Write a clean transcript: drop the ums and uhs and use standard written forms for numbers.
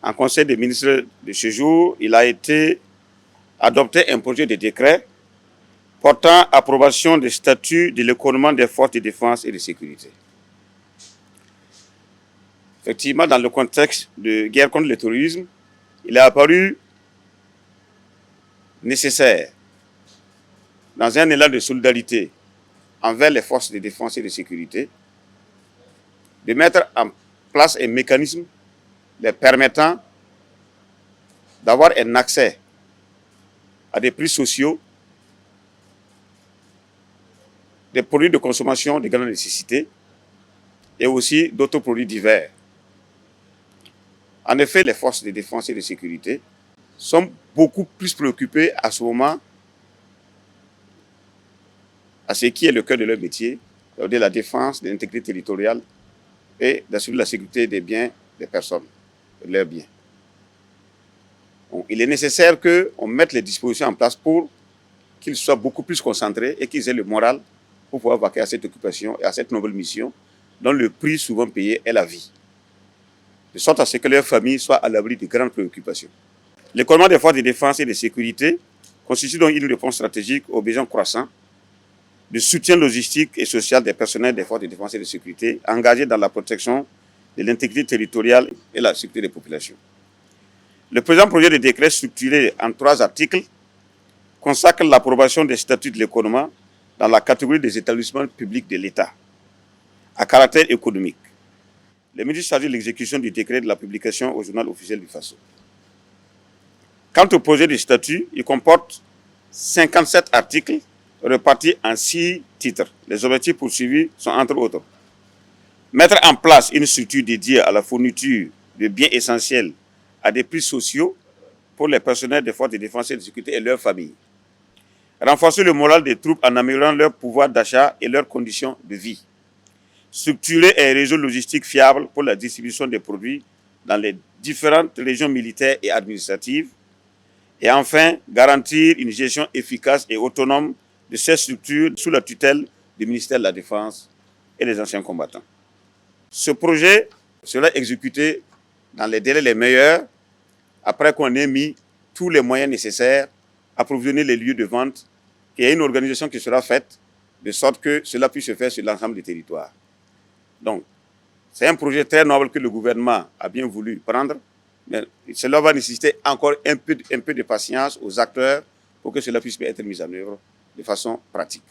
En Conseil des ministres de ce jour, il a été adopté un projet de décret portant approbation des statuts de l'économie des forces de défense et de sécurité. Effectivement, dans le contexte de guerre contre le terrorisme, il est apparu nécessaire, dans un élan de solidarité envers les forces de défense et de sécurité, de mettre en place un mécanisme les permettant d'avoir un accès à des prix sociaux, des produits de consommation de grande nécessité et aussi d'autres produits divers. En effet, les forces de défense et de sécurité sont beaucoup plus préoccupées à ce moment à ce qui est le cœur de leur métier, c'est-à-dire la défense de l'intégrité territoriale et d'assurer la sécurité des biens des personnes, de leurs biens. Donc, il est nécessaire qu'on mette les dispositions en place pour qu'ils soient beaucoup plus concentrés et qu'ils aient le moral pour pouvoir vaquer à cette occupation et à cette noble mission dont le prix souvent payé est la vie, de sorte à ce que leur famille soit à l'abri de grandes préoccupations. L'économie des forces de défense et de sécurité constitue donc une réponse stratégique aux besoins croissants de soutien logistique et social des personnels des forces de défense et de sécurité engagés dans la protection de l'intégrité territoriale et la sécurité des populations. Le présent projet de décret structuré en 3 articles consacre l'approbation des statuts de l'économie dans la catégorie des établissements publics de l'État à caractère économique. Les ministres chargés de l'exécution du décret de la publication au journal officiel du Faso. Quant au projet de statut, il comporte 57 articles repartis en 6 titres. Les objectifs poursuivis sont entre autres mettre en place une structure dédiée à la fourniture de biens essentiels à des prix sociaux pour les personnels des forces de défense et de sécurité et leurs familles. Renforcer le moral des troupes en améliorant leur pouvoir d'achat et leurs conditions de vie. Structurer un réseau logistique fiable pour la distribution des produits dans les différentes régions militaires et administratives. Et enfin, garantir une gestion efficace et autonome de ces structures sous la tutelle du ministère de la Défense et des anciens combattants. Ce projet sera exécuté dans les délais les meilleurs, après qu'on ait mis tous les moyens nécessaires, approvisionner les lieux de vente, et il y a une organisation qui sera faite, de sorte que cela puisse se faire sur l'ensemble du territoire. Donc, c'est un projet très noble que le gouvernement a bien voulu prendre, mais cela va nécessiter encore un peu de patience aux acteurs pour que cela puisse être mis en œuvre de façon pratique.